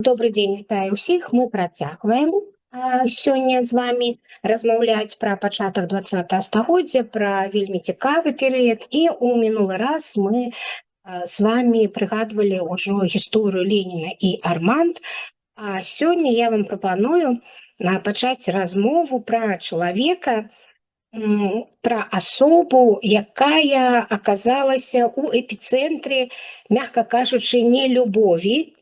Добрый дзень, вітаю ўсіх. Мы працягваем сёння з вами размаўляць пра пачатак 20 стагоддзя, пра вельмі цікавы перыяд. І ў мінулы раз мы з вами прыгадвалі ўжо гісторыю Леніна і Арманд. А сёння я вам прапаную пачаць размову пра чалавека, пра асобу, якая аказалася ў эпіцэнтры, мякка кажучы, нелюбові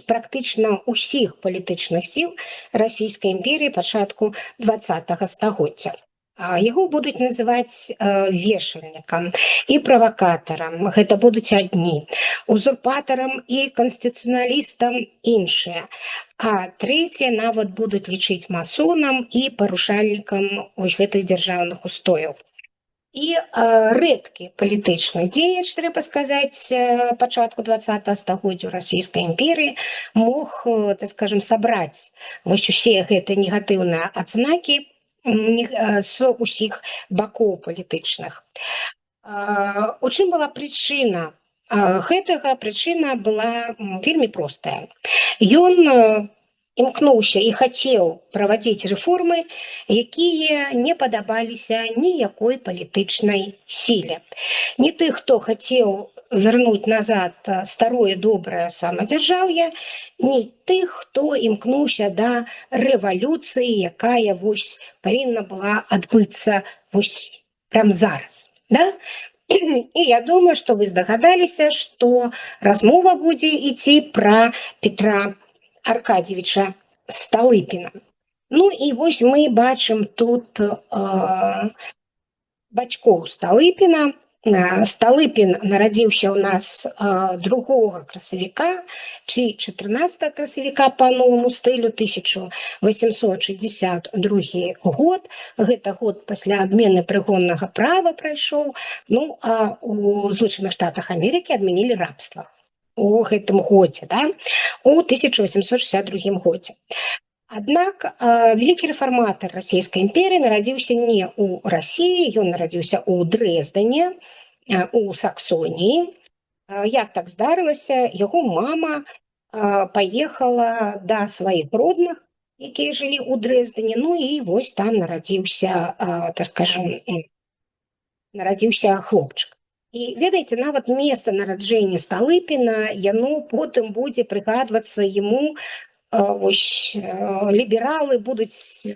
практычна ўсіх палітычных сіл расійскай імперіі пачатку 20 стагоддзя. Яго будуць называць вешальнікам і правакатарам, гэта будуць адні, узурпатарам і канстытуцыяналістам іншыя, а трэція нават будуць лічыць масонам і парушальнікам гэтых дзяржаўных устояў. І рэдкі палітычны дзеяч, трэба сказаць, пачатку 20 стагоддзя расійскай імперіі мог, так скажем, сабраць усе гэтыя негатыўныя адзнакі з усіх бакоў палітычных. У чым была прычына гэтага? Прычына была вельмі простая. Ён імкнуўся і хацеў правадзіць рэформы, якія не падабаліся ніякой палітычнай сіле. Не тых, хто хацеў вярнуць назад старое добрае самадзяржаўе, не тых, хто імкнуўся да рэвалюцыі, якая павінна была адбыцца прям зараз. Да? І я думаю, што вы здагадаліся, што размова будзе ісці пра Петра Аркадьевича Сталыпіна. Ну і мы бачым тут бацькоў Сталыпіна. Сталыпін нарадзіўся ў нас 2 красавіка ці 14 красавіка па новаму стылю, 1862 год. Гэта год пасля адмены прыгоннага права прайшоў. Ну, а у Злучаных Штатах Амерыкі адмянілі рабства у гэтым годзе, да? У 1862 годзе. Аднак вялікі рэфарматар расійскай імперіі нарадзіўся не ў Расіі, ён нарадзіўся ў Дрэздане, у Саксоніі. Як так здарылася? Яго мама паехала да сваіх родных, якія жылі ў Дрэздане, ну і там нарадзіўся, так скажем, нарадзіўся хлопчык. І ведаеце, нават месца нараджэння Сталыпіна, яно потым будзе прыгадвацца яму, лібералы будуць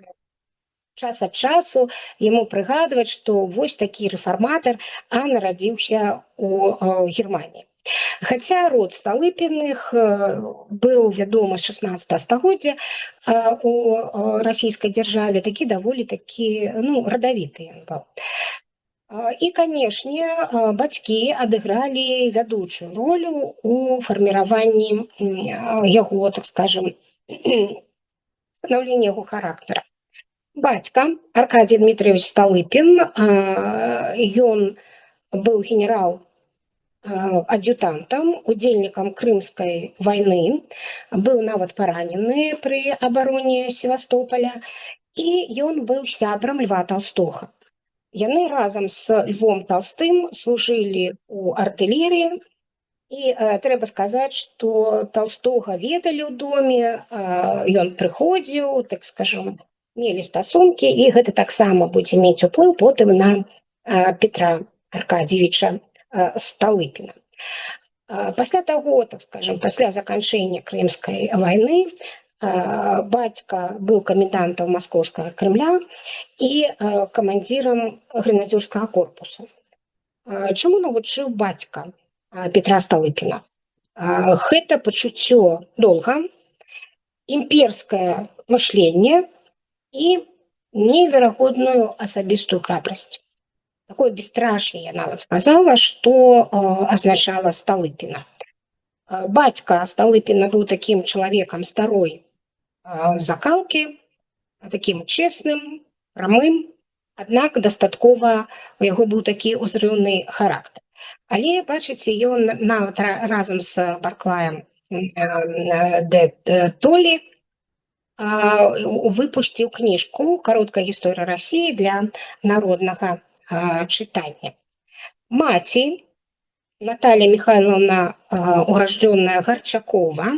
час ад часу яму прыгадваць, што такі рэфарматар, нарадзіўся у Германіі. Хаця род Сталыпіных быў вядомы з 16 стагоддзя у расійскай дзяржаве, такі даволі радавіты ён быў. І, канешне, бацькі адыгралі вядучую ролю у фарміраванні яго, так скажем, станаўлення яго характара. Бацька Аркадий Дмитриевич Сталыпин, ён быў генерал-ад'ютантам, удзельнікам Крымскай вайны, быў нават паранены пры абароне Севастополя, і ён быў сябрам Льва Толстога. Яны разам з Львом Толстым служылі ў артылерыі, і трэба сказаць, што Толстога ведалі ў доме, ён прыходзіў, так скажем, мелі стасункі, і гэта таксама будзе мець уплыў потым на Петра Аркадьевича Сталыпіна. Пасля таго, так скажем, пасля заканчэння Крымскай вайны, бацька быў камендантам Маскоўскага Крымля і камандзірам грэнадзёрскага корпуса. Чаму навучыў бацька Петра Сталыпіна? Гэта пачуццё долга, імперскае мышленне і неверагодную асабістую храбрасць. Такое бесстрашие, я нават сказала, што азначала Сталыпіна. Бацька Сталыпіна быў такім чалавекам старой закалкі, такім чесным, прамым, аднак дастаткова у яго быў такі ўзрыўны характар. Але, бачыце, ён нават разам з Барклаем де Толі выпусціў кніжку «Кароткая гісторыя Расіі» для народнага чытання. Маці Наталья Михайловна, урожденная Горчакова,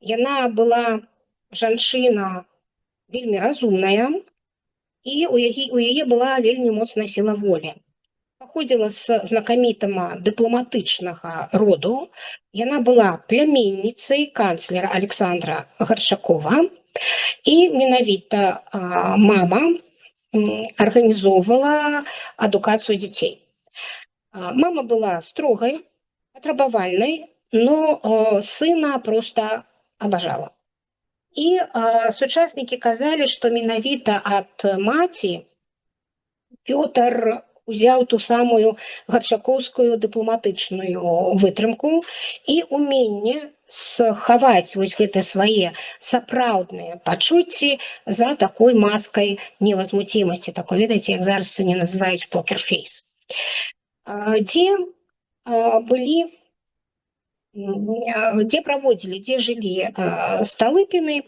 Яна была жанчына вельмі разумная, і у яе была вельмі моцная сіла волі. Паходзіла з знакамітага дыпламатычнага роду. Яна была пляменніцай канцлера Александра Гаршакова, і менавіта мама арганізоўвала адукацыю дзяцей. Мама была строгай, патрабавальнай, но сына проста абажала. І сучаснікі казалі, што менавіта ад маці Пётр узяў ту самую гаршакоўскую дыпламатычную вытрымку і ўменне схаваць вось гэтыя свае сапраўдныя пачуцці за такой маскай невозмутимасці, такой, ведаеце, як зараз сёння называюць покер-фейс. Дзе былі, дзе праводзілі, дзе жылі Сталыпіны,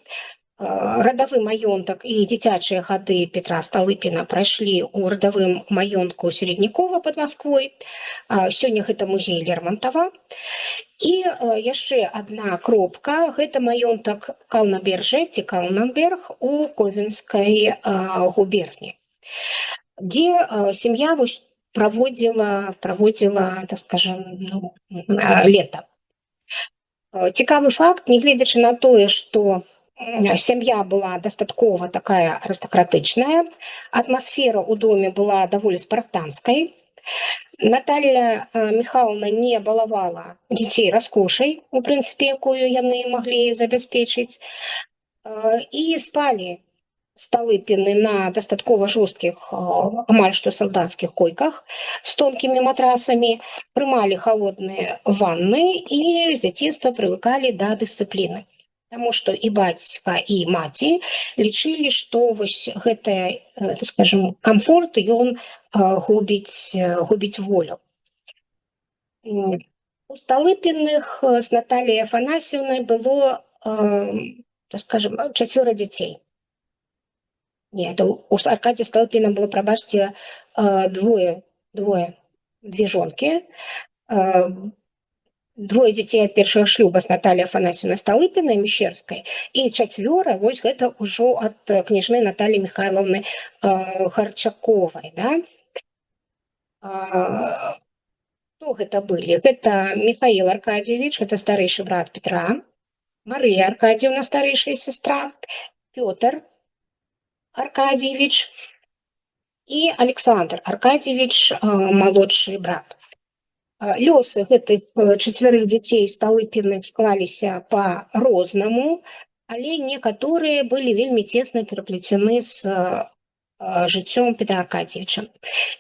радавы маёнтак і дзіцячыя гады Петра Сталыпіна прайшлі ў радавым маёнтку Середнякова пад Масквой. Сёння гэта музей Лермонтова. І яшчэ адна кропка, гэта маёнтак Калнаберже ці Калнанберг у Ковенскай губерні, дзе сям'я праводзіла, так скажем, лета. Цікавы факт, нягледзячы на тое, што сям'я была дастаткова такая арыстакратычная, атмасфера ў доме была даволі спартанскай. Наталья Михайловна не балавала дзяцей раскошай, у прынцыпе, якую яны маглі забяспечыць. І спалі Сталыпіны на дастаткова жорсткіх, амаль што салдацкіх койках з тонкімі матрасамі, прымалі халодныя ванны і з дзяцінства прывыкалі да дысцыпліны. Таму што і бацька, і маці лічылі, што вось гэты, так скажем, камфорт, ён губіць волю. У Сталыпіных з Натальей Афанасьевнай было, так скажем, 4 дзяцей. Нет, у Аркадия Сталыпина было, прабачце, две жонкі, двое дзяцей ад першага шлюба з Натальей Афанасьевнай Сталыпінай Мещерскай, і 4 вось гэта ўжо ад княжны Натальи Михайловны Гарчаковай, да? Хто гэта былі? Гэта Михаил Аркадьевич, гэта старэйшы брат Петра, Марыя Аркадьевна, старэйшая сестра, Пётр Аркадьевич і Александр Аркадьевич, малодшы брат. Лёсы гэтых 4 дзяцей Сталыпіных склаліся па-рознаму, але некаторыя былі вельмі цесна пераплецены з жыццём Петра Аркадьевича.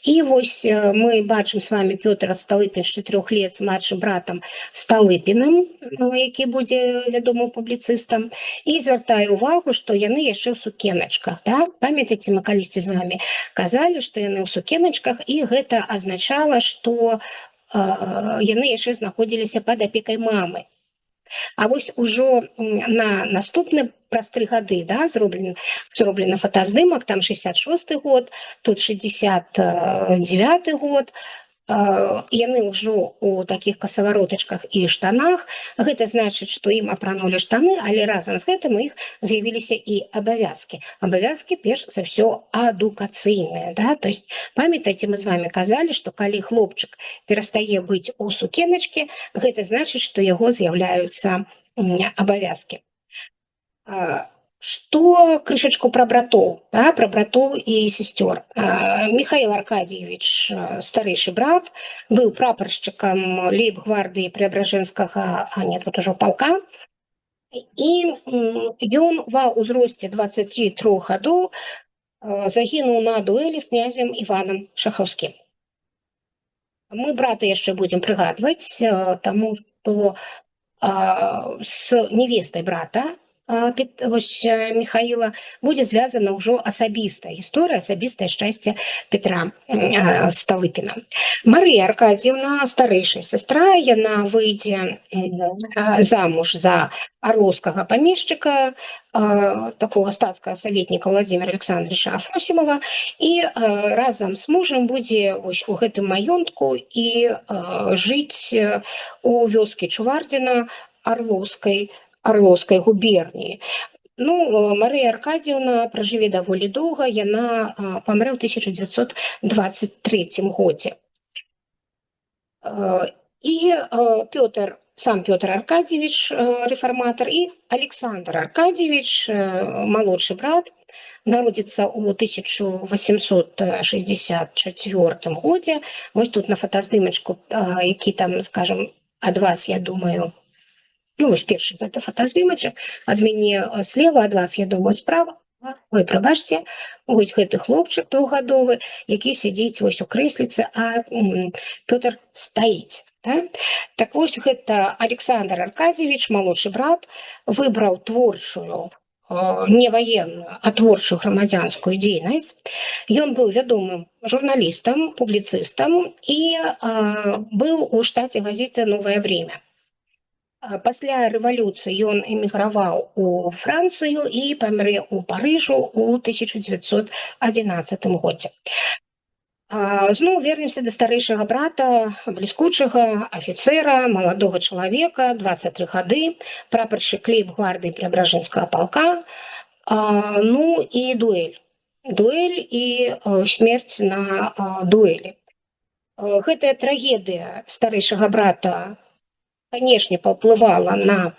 І вось мы бачым з вами Пётр Сталыпін з 4 лет з младшым братам Сталыпіным, які будзе вядомым публіцыстам, і звяртаю увагу, што яны яшчэ ў сукеначках. Да? Памятаеце, мы калісьці з вами казалі, што яны ў сукеначках, і гэта азначала, што яны яшчэ знаходзіліся пад апекай мамы. А вось ужо на наступны праз 3 гады, да, зроблена фотаздымак, там 66-й год, тут 69-й год, яны ўжо у такіх касаваротачках і штанах. Гэта значыць, што ім апранулі штаны, але разам з гэтым у іх з'явіліся і абавязкі. Абавязкі, перш за ўсё, адукацыйныя. Да? То есть, памятаеце, мы з вами казалі, што калі хлопчык перастае быць у сукеначкі, гэта значыць, што яго з'яўляюцца абавязкі. Что крышечку про братоў, да, про братоў і сестер. Михаил Аркадьевич, старэйшы брат, быў прапаршчыкам лейб-гвардыі Преображенскага, тут ужо палка, і ён ва ўзросце 23 гадоў загінуў на дуэлі з князем Іванам Шахаўскім. Мы брата яшчэ будзем прыгадваць, таму што з невестай брата вось Михаила будзе звязана ўжо асабістая гісторыя, асабістае шчасце Петра Сталыпіна. Марыя Аркадьевна, старэйшая сестра, яна выйдзе замуж за орловскага памешчыка, такого статскага саветніка Владимира Александровича Афросимова, і разам з мужам будзе вось у гэтым маёнтку і жыць у вёскі Чувардзіна Орловскай Орловской губернии. Ну, Мария Аркадьевна прожыве даволі доўга, яна памрэ ў 1923 годзе. И Петр, сам Петр Аркадьевич, реформатор, и Александр Аркадьевич, молодший брат, народится ў 1864 годзе. Вось тут на фотаздымачку, які там, скажем, ад вас, я думаю, ну, вось першы гэта фотаздымачак, ад мяне слева, ад вас, я думаю, справа. Ой, прабачце, вось гэты хлопчык двухгадовы, які сядзіць вось у крэсліцы, а Пётр стаіць. Да? Так вось гэта Александр Аркадьевич, малодшы брат, выбраў творчую, не ваенную, а творчую грамадзянскую дзейнасць. Ён быў вядомым журналістам, публіцыстам і быў у штаце газеты «Новое время». Пасля рэвалюцыі ён эміграваў у Францыю і памрэ ў Парыжу ў 1911 годзе. Зноў вернемся да старэйшага брата, бліскучага афіцэра, маладога чалавека, 23 гады, прапаршчык лейб-гвардыі Преабражэнскага палка, ну і дуэль. Дуэль і смерць на дуэлі. Гэтая трагедыя старэйшага брата, конечно, паўплывала на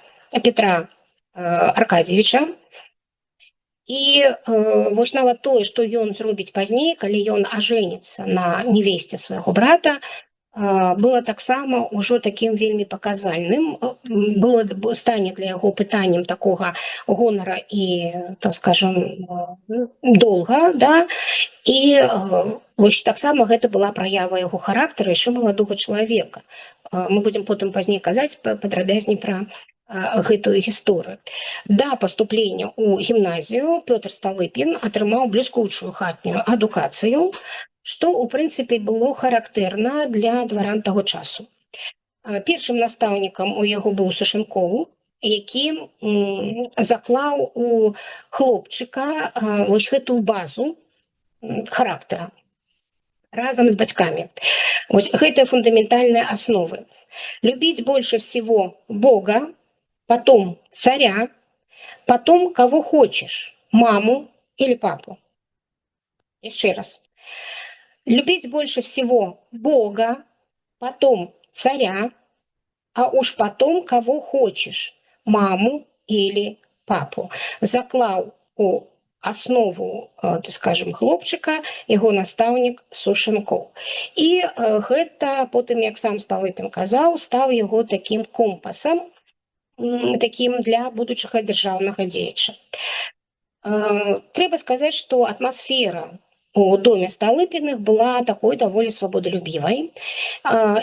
Петра Аркадьевича. І вось нават тое, што ён зробіць пазней, калі ён ажэніцца на невесце свайго брата, было таксама ўжо такім вельмі паказальным. Стане для яго пытаннем такога гонара і, так скажем, долга, да? І вось таксама гэта была праява яго характара яшчэ маладога чалавека. Мы будзем потым пазней казаць падрабязней пра гэтую гісторыю. Да паступлення ў гімназію Пётр Сталыпін атрымаў бліскучую хатнюю адукацыю, што, у прынцыпе, было характэрна для дваран таго часу. Першым настаўнікам у яго быў Сушэнкоў, які заклаў у хлопчыка вось гэтую базу характара разам з бацькамі. Вось гэтыя фундаментальныя асновы. Любить больше всего Бога, потом царя, потом кого хочешь, маму или папу. Еще раз. Любить больше всего Бога, потом царя, а уж потом кого хочешь, маму или папу. Заклаў у аснову, так скажем, хлопчыка яго настаўнік Сушэнкоў. І гэта потым, як сам Сталыпін казаў, стаў яго такім компасам, таким для будучага дзяржаўнага дзеяча. Трэба сказаць, што атмасфера у доме Сталыпіных была такой даволі свабодалюбівай.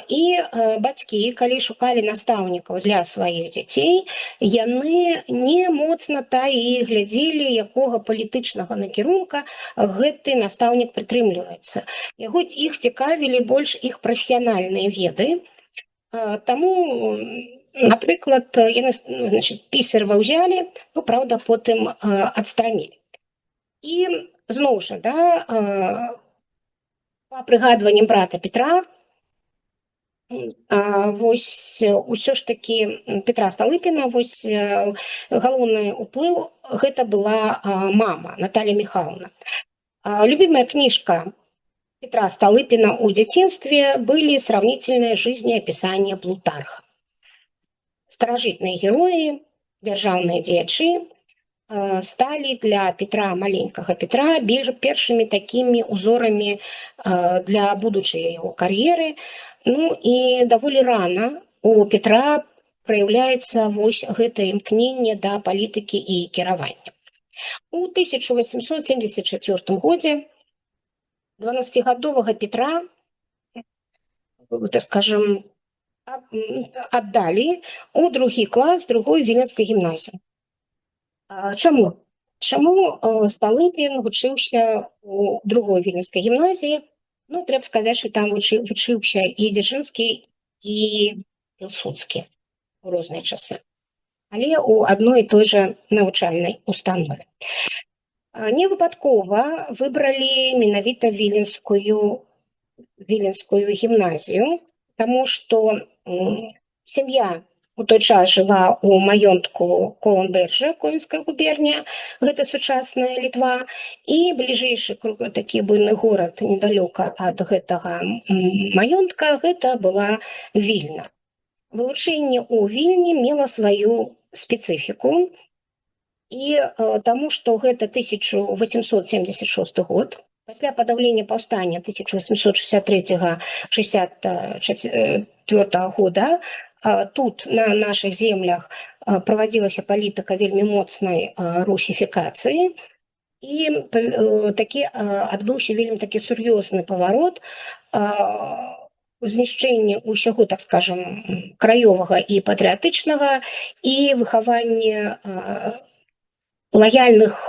І бацькі, калі шукалі настаўнікаў для сваіх дзяцей, яны не моцна і глядзелі, якога палітычнага накірунка гэты настаўнік прытрымліваецца. Іх цікавілі больш іх прафесіянальныя веды. Таму, напрыклад, яны, пісарва ўзялі, ну, праўда, потым адстранілі. І зноў жа, да, па прыгадванням брата Петра, вось усё ж такі Петра Сталыпіна, вось галоўны ўплыў гэта была мама Наталья Михайловна. Любимая книжка Петра Сталыпина у дзяцінстве были сравнительные жизнеописания Плутарха. Старажытныя героі, дзяржаўныя дзеячы сталі для Петра, маленькага Петра, першымі такімі узорамі для будучай яго кар'еры. Ну і даволі рана у Петра праяўляецца вось гэтае імкненне да палітыкі і кіравання. У 1874 годзе 12-гадовага Петра, так скажем, аддалі у другі клас другой віленскай гімназіі. Чаму? Чаму Сталыпін вучыўся у другой віленскай гімназіі? Ну, трэба сказаць, што там вучыўся і Дзяржынскі, і Пілсудскі у розныя часы. Але у адной і той жа навучальнай установе. Не выпадкова выбралі менавіта віленскую гімназію, таму што сям'я у той час жыла ў маёнтку Колумберджа, Ковенская губернія, гэта сучасная Літва, і бліжэйшы такі буйны горад недалёка ад гэтага маёнтка гэта была Вільна. Вывучэнне ў Вільні мела сваю спецыфіку, і таму што гэта 1876 год, пасля падаўлення паўстання 1863-64 года тут на наших землях праводзілася палітыка вельмі моцнай русіфікацыі, і такі адбыўся вельмі такі сур'ёзны паварот знішчэння ўсяго, так скажем, краёвага і патрыятычнага, і выхаванне лояльных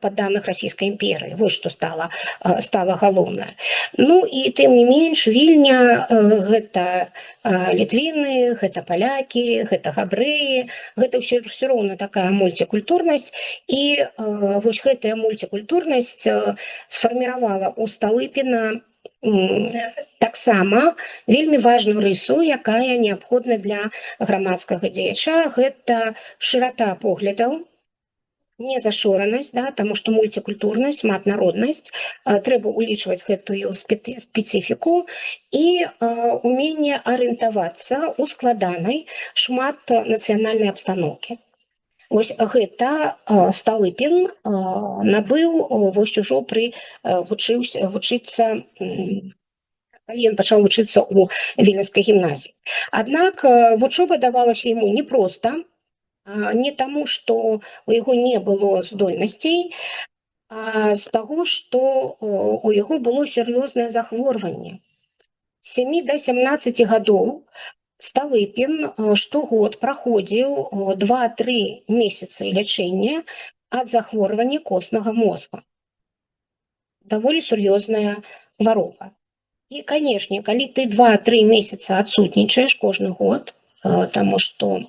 падданых Российской империи. Вот что стало галоўнае. Ну і тым не менш, Вільня гэта літвіны, гэта палякі, гэта габрэі, гэта ўсё роўна такая мультикультурнасць, і вось гэтая мультикультурнасць сфарміравала ў Сталыпіна таксама вельмі важную рысу, якая неабходна для грамадскага дзеяча. Гэта шырата поглядаў, незашоранасць, да, таму што мультикультурнасць, шматнароднасць, трэба ўлічваць гэтую спецыфіку, і уменне арыентавацца ў складанай шматнацыянальнай абстаноўкі. Вось гэта Сталыпін набыў вось ужо вучыцца, калі ён пачаў вучыцца ў Віленскай гімназіі. Аднак вучоба давалася яму непроста, не таму, што у яго не было здольнасцей, а з таго, што у яго было сур'ёзнае захворванне. З 7 да 17 гадоў Сталыпін штогод праходзіў 2-3 месяцы лячэння ад захворвання коснага мозга. Даволі сур'ёзная хвароба. І, канешне, калі ты 2-3 месяца адсутнічаеш кожны год, таму што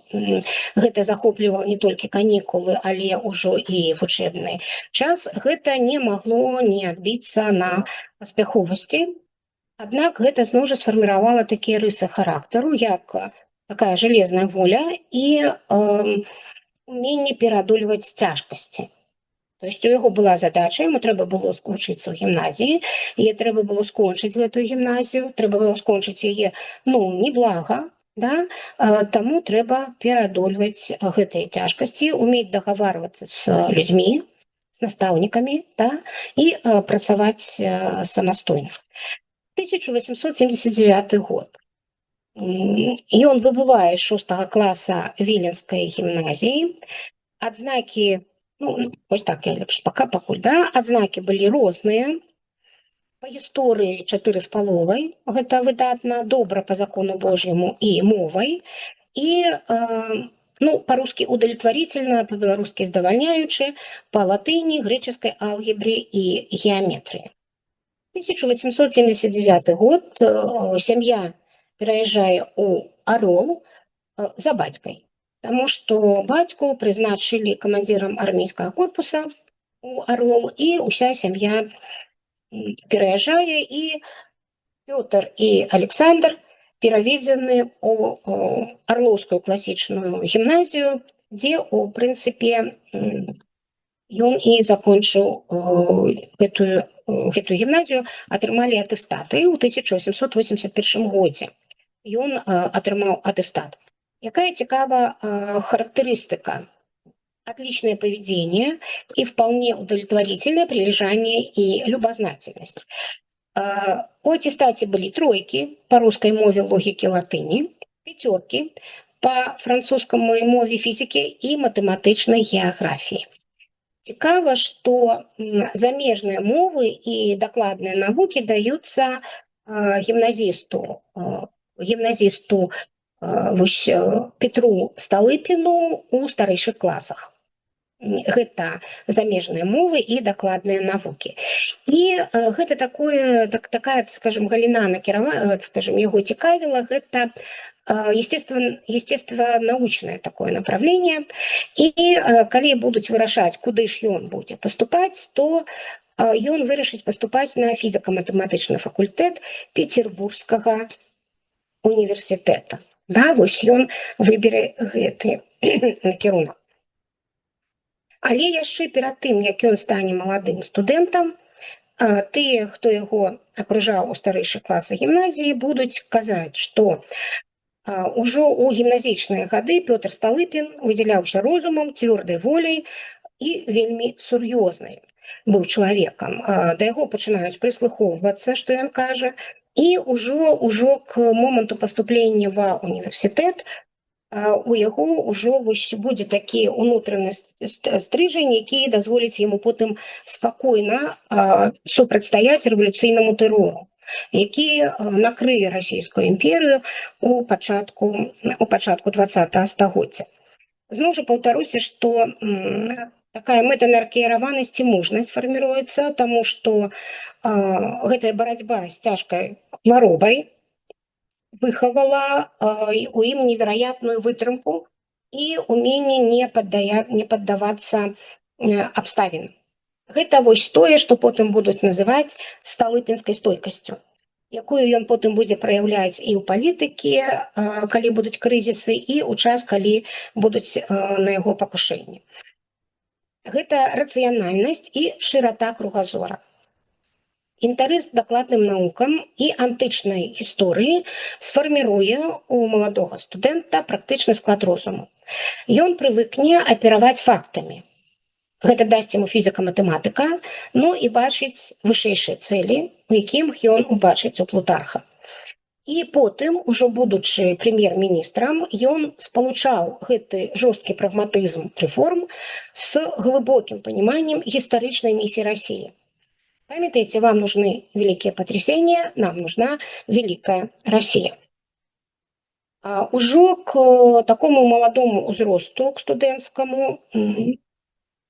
гэта захоплівала не толькі канікулы, але ўжо і вучэбны час, гэта не магло не адбіцца на паспяховасці. Аднак гэта зноў жа сфарміравала такія рысы характару, як такая жалезная воля і уменне пераадольваць цяжкасці. То есть у яго была задача, яму трэба было вучыцца ў гімназіі, і трэба было скончыць гэтую гімназію, трэба было скончыць яе, неблага, да? Таму трэба пераадольваць гэтыя цяжкасці, умець дагаварвацца з людзьмі, з настаўнікамі, да? І працаваць самастойна. 1879 год. Ён выбывае з 6 класа Віленскай гімназіі. Адзнакі, вось так я лепш пакуль, да? Адзнакі былі розныя. Па гісторыі 4,5, гэта выдатна, добра па закону Божьему і мовай. І па-рускі удовлетворительна, па-беларускі здавальняючы, па латыні, грэчаскай алгебры і геаметрыі. 1879 год, сям'я пераязджае ў Арол за бацькай, таму што бацьку прызначылі камандзірам армейскага корпуса ў Арол, і ўся сям'я пераязджае, і Пётр і Александр пераведзены ў Арлоўскую класічную гімназію, дзе, у прынцыпе, ён і закончыў гэтую гімназію, атрымалі атэстаты. У 1881 годзе ён атрымаў атэстат. Якая цікава характарыстыка? Отличное поведение и вполне удовлетворительное прилежание и любознательность. У аттестате были 3 по русской мове, логике, латыни, 5 по французскому мове, физике и математычнай географии. Цікава, што замежныя мовы і дакладныя навукі даюцца гімназісту Петру Сталыпіну ў старэйшых класах. Гэта замежныя мовы і дакладныя навукі. І гэта такая, скажем, галіна накіравана, скажем, яго цікавіла, гэта естественно-научное такое направление. І калі будуць вырашаць, куды ж ён будзе паступаць, то ён вырашыць паступаць на фізіка-матэматычны факультэт Петербургскага універсітэта. да, вось ён выберэ гэты накірунак. Але яшчэ перад тым, як ён стане маладым студэнтам, тыя, хто яго акружаў у старэйшых класах гімназіі, будуць казаць, што ўжо ў гімназічныя гады Пётр Сталыпін выдзяляўся розумам, цвёрдай воляй і вельмі сур'ёзнай быў чалавекам. Да яго пачынаюць прыслухоўвацца, што ён кажа, і ўжо к моманту паступлення ва універсітэт у яго ўжо будзе такі ўнутраны стрыжань, які дазволіць яму потым спакойна супрацьстаяць рэвалюцыйнаму тэрору, які накрые расійскую імперыю у пачатку 20-го стагоддзя. Зноў жа паўтаруся, што такая мэтанакіраванасць і мужнасць фарміруецца, таму што гэтая барацьба з цяжкай хваробай выхавала у ім невероятную вытрымку і уменне не паддавацца абставінам. Гэта вось тое, што потым будуць называць сталыпінскай стойкасцю, якую ён потым будзе праяўляць і ў палітыкі, калі будуць крызісы, і ў час, калі будуць на яго пакушэнні. Гэта рацыянальнасць і шырата кругазора. Інтарэс к дакладным наукам і антычнай гісторыі сфарміруе у маладога студэнта практычны склад розуму. Ён прывыкне апераваць фактамі. Гэта дасць яму фізіка-матэматыка, ну і бачыць вышэйшыя цэлі, у якім ён убачыць у Плутарха. І потым, ужо будучы прэм'ер-міністрам, ён спалучаў гэты жорсткі прагматызм рэформ з глыбокім паніманнем гістарычнай місіі Расіі. Памятаеце, вам нужны великие потрясения, нам нужна великая Россия. Ужо к такому маладому ўзросту, к студэнцкаму,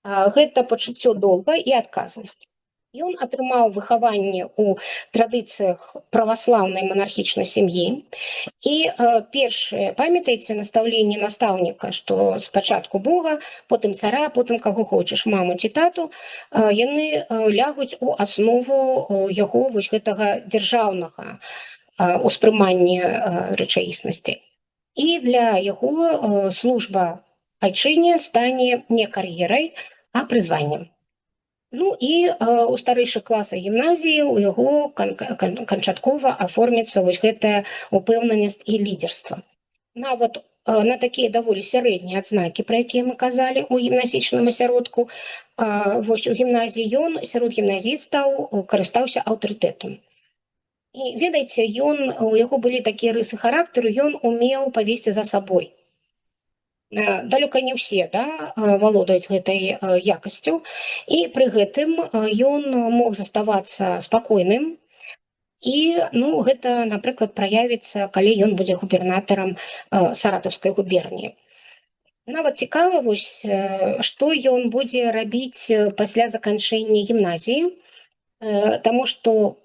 гэта пачуццё долга і адказнасць. Ён атрымаў выхаванне ў традыцыях праваслаўнай манархічнай сям'і. І першае, памятаеце настаўленне настаўніка, што спачатку Бога, потым цара, потым каго хочаш, маму ці тату, яны лягуць у аснову яго вось гэтага дзяржаўнага ўспрымання рэчаіснасці. І для яго служба айчыне стане не кар'ерай, а прызваннем. Ну і у старэйшых класах гімназіі у яго канчаткова аформіцца вось гэтая упэўненасць і лідерства. Нават на такія даволі сярэднія адзнакі, пра якія мы казалі у гімназічным асяродку, вось у гімназіі ён сярод гімназістаў карыстаўся аўтарытэтам. І ведаеце, у яго былі такія рысы характару, ён умеў павесці за сабой. Далёка не ўсе валодаюць гэтай якасцю, і пры гэтым ён мог заставацца спакойным, і гэта, напрыклад, праявіцца, калі ён будзе губернатарам Саратаўскай губерніі. Нават цікава, вось, што ён будзе рабіць пасля заканчэння гімназіі, таму што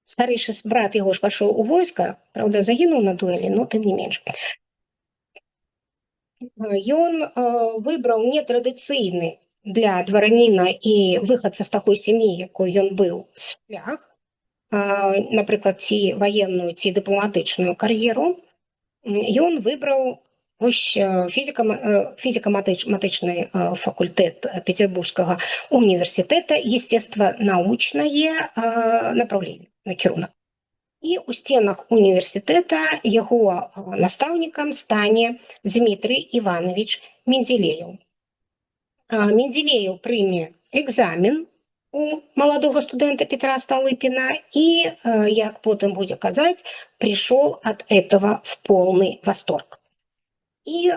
старэйшы брат яго ж пайшоў у войска, праўда, загінуў на дуэлі, но тым не менш. Ён выбраў нетрадыцыйны для двараніна і выхадца з такой сям'і, якой ён быў, шлях, напрыклад, ці ваенную, ці дыпламатычную кар'еру. Ён выбраў фізіка-матэматычны факультэт Петербургскага універсітэта, естествонаучнае направленне, накірунак. І ў сценах універсітэта яго настаўнікам стане Дмітрый Іванович Менделееў. Менделееў прыме экзамен у маладога студэнта Петра Сталыпіна і, як потым будзе казаць, пришел от этого в полный восторг. І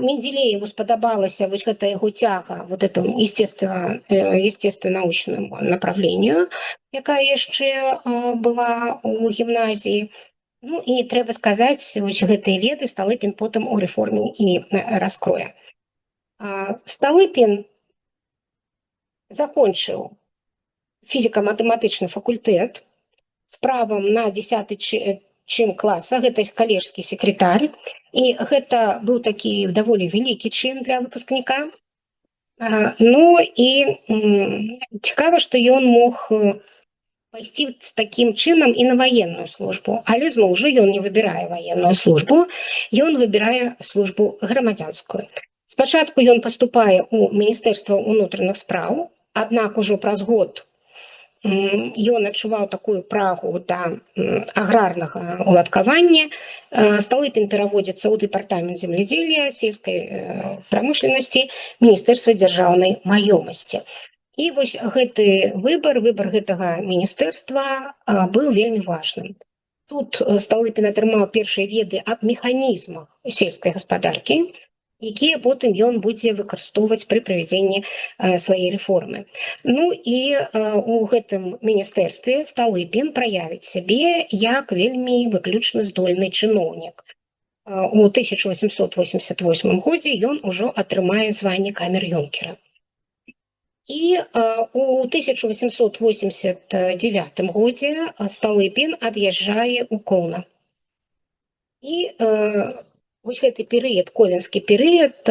Менделееву спадабалася вось гэта яго цяга вот этому естествонаучному направлению, якая яшчэ была у гімназіі. Ну і трэба сказаць, вось гэтыя веды Сталыпін потым у рэформе і раскрое. Сталыпін закончыў фізіка-матэматычны факультэт з правам на 10-й чын класа, гэта калежскі секретарь, і гэта быў такі даволі вялікі чын для выпускніка. Ну і цікава, што ён мог пайсці з такім чынам і на ваенную службу, але зноў жа ён не выбірае ваенную службу, ён выбірае службу грамадзянскую. Спачатку ён паступае ў міністэрства ўнутраных спраў, аднак ужо праз год ён адчуваў такую прагу да аграрнага уладкавання. Сталыпін пераводзіцца ў дэпартамент землядзелля, сельскай прамышленасці, міністэрства дзяржаўнай маёмасці. І вось гэты выбар гэтага міністэрства быў вельмі важным. Тут Сталыпін атрымаў першыя веды аб механізмах сельскай гаспадаркі, якія потым ён будзе выкарыстоўваць пры правядзенні свае рэформы. Ну і у гэтым міністэрстве Сталыпін праявіць сябе як вельмі выключна здольны чыноўнік. У 1888 годзе ён ужо атрымае званне камер-юнкера. І у 1889 годзе Сталыпін ад'язджае ў Коўна. І вось гэты перыяд, ковенскі перыяд,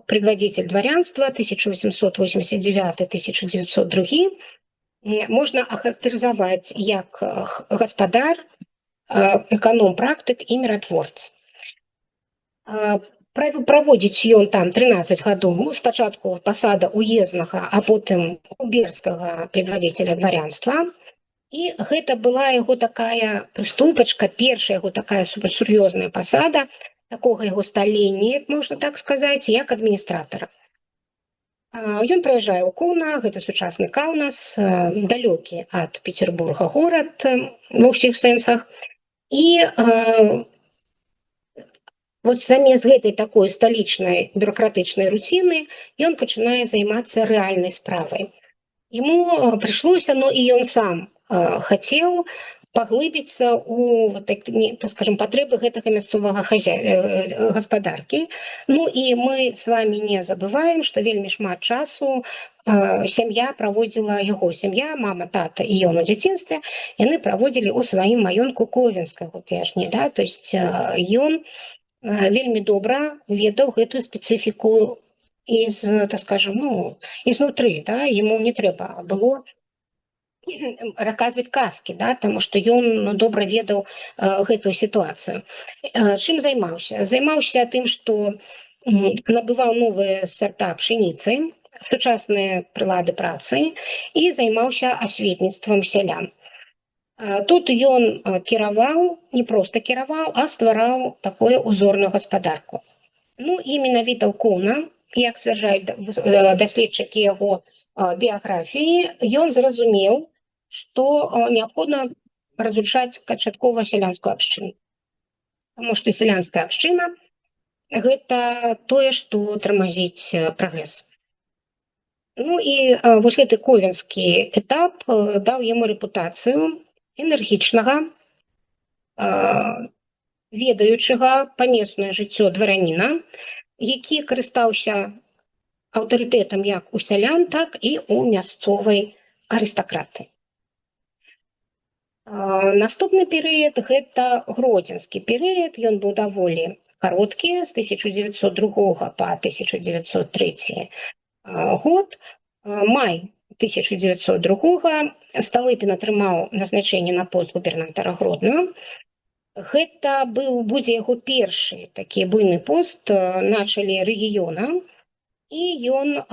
предводитель дворянства 1889-1902, можна ахарактарызаваць як гаспадар, эканом-практык і міратворца. Праводзіць ён там 13 гадоў, спачатку пасада уезднага, а потым губернскага предводителя дворянства. І гэта была яго такая прыступачка, першая яго такая сур'ёзная пасада, такога яго сталення, як можна так сказаць, як адміністратара. Ён прыязджае ў Коўна, гэта сучасны Каўнас, далёкі ад Петербурга горад ва ўсіх сэнсах. І вот замест гэтай такой сталічнай бюрократычнай руціны ён пачынае займацца рэальнай справай. Яму прыйшлося, ну і ён сам хацеў паглыбіцца ў, так скажем, патрэбы гэтага мясцовага гаспадаркі. Ну і мы з вами не забываем, што вельмі шмат часу сям'я праводзіла, яго сям'я, мама, тата і ён у дзяцінстве, яны праводзілі ў сваім маёнтку Ковенскай губерні. Да? То есть ён вельмі добра ведаў гэтую спецыфіку так скажем, ну, изнутры, да? Яму не трэба было расказваць казкі, да, таму што ён добра ведаў гэтую сітуацыю. Чым займаўся? Займаўся тым, што набываў новыя сарта пшаніцы, сучасныя прылады працы і займаўся асветніцтвам сялян. Тут ён кіраваў, не проста кіраваў, а ствараў такую узорную гаспадарку. Ну і менавіта ў Коўна, як сцвярджаюць даследчыкі яго біяграфіі, ён зразумеў, што неабходна разрушаць канчаткова сялянскую абшчыну. Таму што сялянская абшчына – гэта тое, што тармазіць прагрэс. Ну і вось гэты ковенскі этап даў яму рэпутацыю энергічнага, ведаючага памеснае жыццё двараніна, які карыстаўся аўтарытэтам як у сялян, так і у мясцовай арыстакраты. Наступны перыяд – гэта гродзенскі перыяд, ён быў даволі кароткі, з 1902 па 1903 год. Май 1902 Сталыпін атрымаў назначэнне на пост губернатара Гроднага. Гэта будзе яго першы такі буйны пост на чале рэгіёна, і ён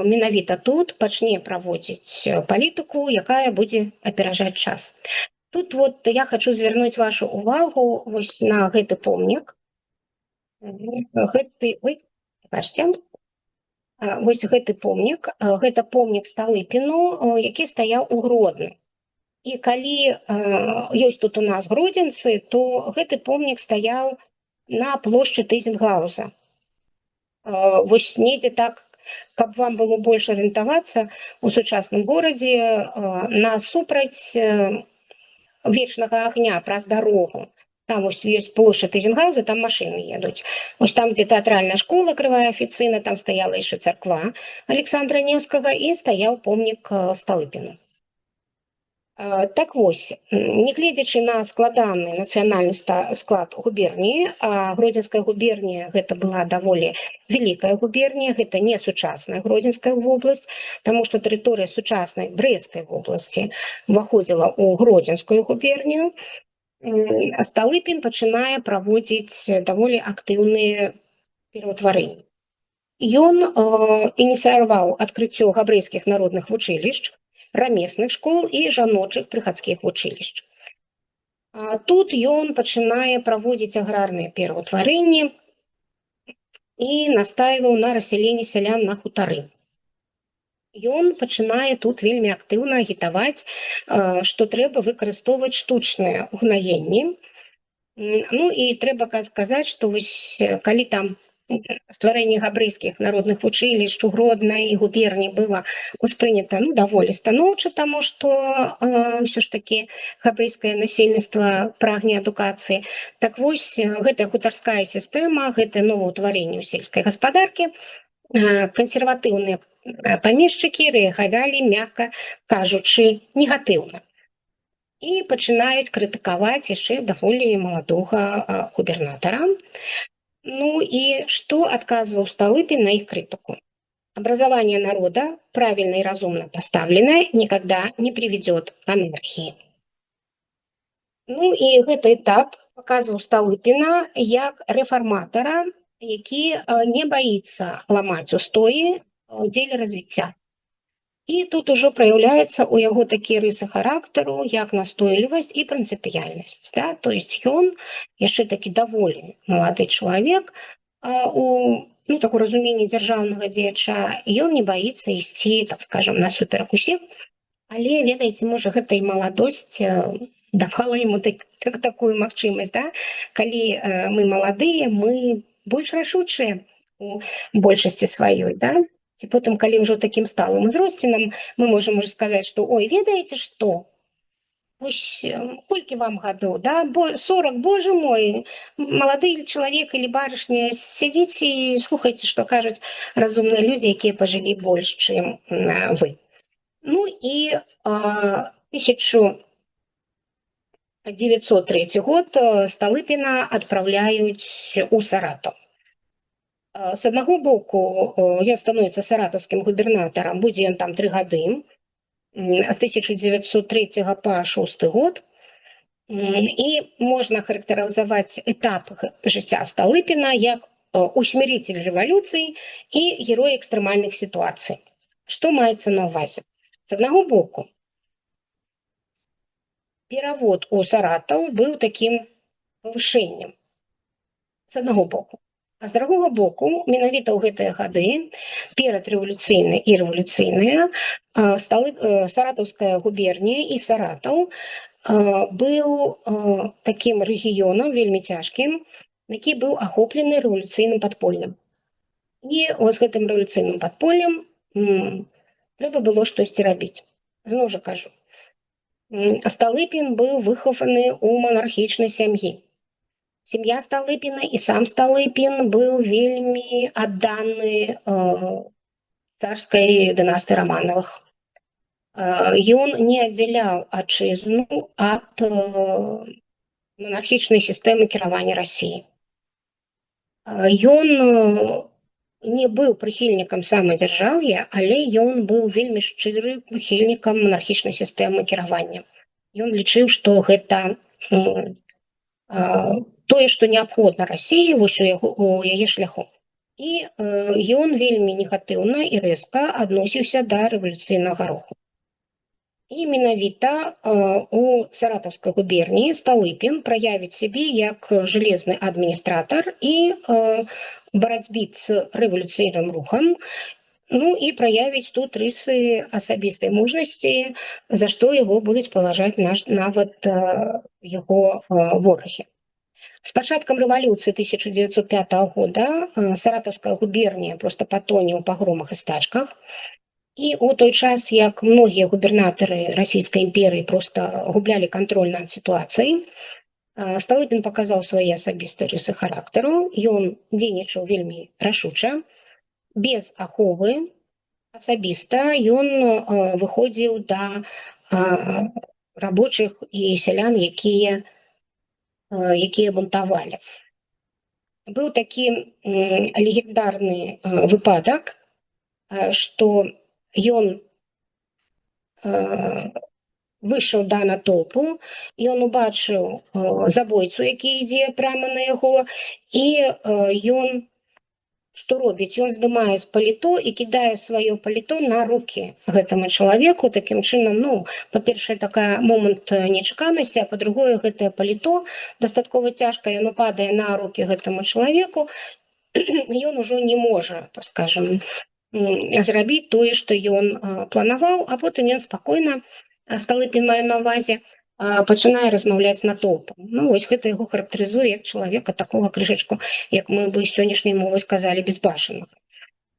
менавіта тут пачне праводзіць палітыку, якая будзе аперажаць час. Тут вот я хочу звярнуць вашу увагу вось на гэты помнік. Вось гэты помнік, гэта помнік Сталыпіну, які стаяў у Гродны. І калі ёсць тут у нас гродзенцы, то гэты помнік стаяў на плошчы Тызенгауза. Вось недзе так, каб вам было больш арыентавацца у сучасным горадзе, насупраць вечнага агня праз дарогу. Там вось ёсць плошча Тызенгауза, там машыны едуць. Вось там, дзе тэатральная школа, крывая афіцыйна, там стаяла яшчэ царква Александра Невскага і стаяў помнік Сталыпіну. Так вось, нягледзячы на складаны нацыянальны склад губерніі, Гродзенская губернія гэта была даволі вялікая губернія, гэта не сучасная Гродзенская вобласць, таму што тэрыторыя сучаснай Брэсцкай вобласці уваходзіла ў Гродзенскую губернію. Сталыпін пачынае праводзіць даволі актыўныя пераўтварэнні. Ён ініцыяваў адкрыццё габрэйскіх народных вучылішч, рамесных школ і жаночых прыхадскіх вучылішч. Тут ён пачынае праводзіць аграрныя пераўтварэнні і настаиваў на расселенні сялян на хутары. Ён пачынае тут вельмі актыўна агітаваць, што трэба выкарыстоўваць штучныя ўгнаенні. Ну і трэба сказаць, што вось калі там стварэнне габрэйскіх народных вучылішч у Гроднай губерніі было успрынята даволі станоўча, таму што ўсё ж такі габрэйскае насельніцтва прагне адукацыі. Так вось гэтая хутарская сістэма, гэтае новаўтварэнне ў сельскай гаспадаркі кансерватыўныя памешчыкі рэагавалі, мякка кажучы, негатыўна. І пачынаюць крытыкаваць яшчэ даволі маладога губернатара. Ну и что отказывал Столыпин на их критику? Образование народа, правильно и разумно поставленное, никогда не приведет к анархии. Ну и этот этап показывал Столыпина как реформатора, который не боится ломать устои в деле развития. І тут ужо праяўляецца ў яго такія рысы характару, як настойлівасць і прынцыпіяльнасць. Да? То есть ён яшчэ такі даволі малады чалавек, у такое разуменне дзяржаўнага дзеяча, ён не баіцца ісці, так скажем, насуперак усіх, але, ведаеце, можа, гэта і маладосць давала яму такую магчымасць. Да? Калі мы маладыя, мы больш рашучыя у большасці сваёй, да? І потым, калі ўжо такім сталым узросце, мы можам уже сказаць, што ой, ведаеце што? Вось колькі вам гадоў, да? 40, боже мой, малады чалавек или барышня, сядзіце і слухайце, што кажуць разумныя людзі, якія пажылі больш, чым вы. Ну і 1903 год Столыпина адпраўляюць у Саратаў. С одного боку, ён становится саратовским губернатором, будзе ён там 3 гады, с 1903 по 6 год. И можно характеризовать этап жыцця Столыпина як усмиритель революций и герой экстремальных ситуаций. Что маецца на увазе? С одного боку, перавод у Саратаў был таким повышением. С одного боку. А з другого боку, менавіта ў гэтыя гады, перадрэвалюцыйныя і рэвалюцыйныя, Саратаўская губернія і Саратаў быў такім рэгіёнам вельмі цяжкім, які быў ахоплены рэвалюцыйным падполлем. І з гэтым рэвалюцыйным падполлем трэба было штосьці рабіць. Зноў жа кажу, Столыпин быў выхаваны ў монархічнай сям'і. Сім'я Столыпина і сам Столыпин быў вельмі адданы царскай дынастыі Романовых. Ён не аддзяляў атчызну ад монархічнай сістэмы кіравання Расіі. Ён не быў прыхільнікам самадзяржаўя, але ён быў вельмі шчыры прыхільнікам монархічнай сістэмы кіравання. Ён лічыў, што гэта тое, што неабходна Расіі у яе шляху. І ён вельмі негатыўна і рэзка адносіўся да рэвалюцыйнага руху. І менавіта у Саратаўскай губерніі Столыпин праявіць сябе як жалезны адміністратар і барацьбіць з рэвалюцыйным рухам, ну і праявіць тут рысы асабістай мужнасці, за што яго будуць паважаць нават яго ворагі. С пачаткам рэвалюцыі 1905 года Саратаўская губернія просто патоне ў пагромах і стачках. І у той час, як многія губернатары Расійскай імперыі просто гублялі кантроль над сітуацыяй, Столыпин паказаў свае асабістыя рысы характару. Ён дзейнічаў вельмі рашуча, без аховы, асабіста ён выходзіў да рабочых і сялян, якія бунтавалі. Быў такі легендарны выпадак, што ён выйшаў да натоўпу, і ён убачыў забойцу, які ідзе прямо на яго, і ён што робіць? Ён здымае з паліто і кідае сваё паліто на рукі гэтаму чалавеку. Такім чынам, па-першае, такая момант нечаканасці, а па-другое, гэтае паліто дастаткова цяжка, яно падае на рукі гэтаму чалавеку, ён ужо не можа, так скажем, зрабіць тое, што ён планаваў, а потым ён спакойна, Сталыпін мае на ўвазе, пачынае размаўляць натоўпам. Вось гэта яго характарызуе як чалавека такога крышачку, як мы бы сённяшняй мовай сказалі, безбашанага.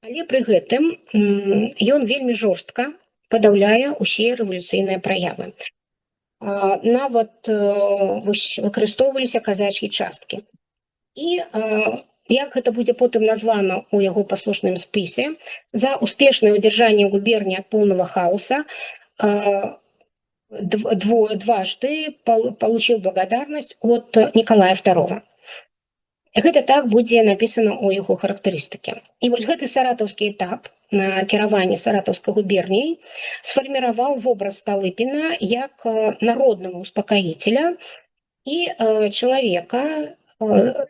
Але пры гэтым ён вельмі жорстка падаўляе ўсе рэвалюцыйныя праявы. Нават выкарыстоўваліся казач'і часткі. І як гэта будзе потым названа ў яго паслушным спісе, за успешнае ўдзяржанне губерні ад поўнага хаоса дважды получил благодарность от Николая II. Гэта так будзе напісана ў яго характарыстыкі. І вось гэты саратаўскі этап на кіраванні саратаўскай губерніяй сфарміраваў вобраз Сталыпіна як народнага успакаіцеля і чалавека,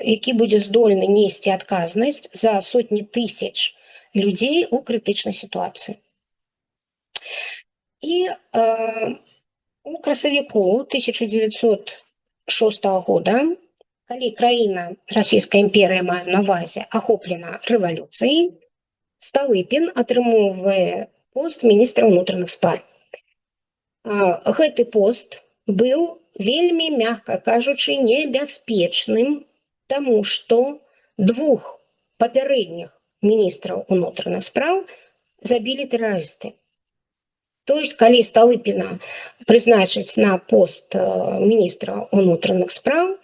які будзе здольны несці адказнасць за сотні тысяч людзей у крытычнай сітуацыі. І у красавіку 1906 года, калі краіна, Расійская імперія, маю на ўвазе, ахоплена рэвалюцыяй, Сталыпін атрымоўвае пост міністра ўнутраных спраў. Гэты пост быў вельмі, мякка кажучы, небяспечным, таму што двух папярэдніх міністраў унутраных спраў забілі тэрарысты. То есть, калі Сталыпіна прызначыць на пост міністра ўнутраных спраў,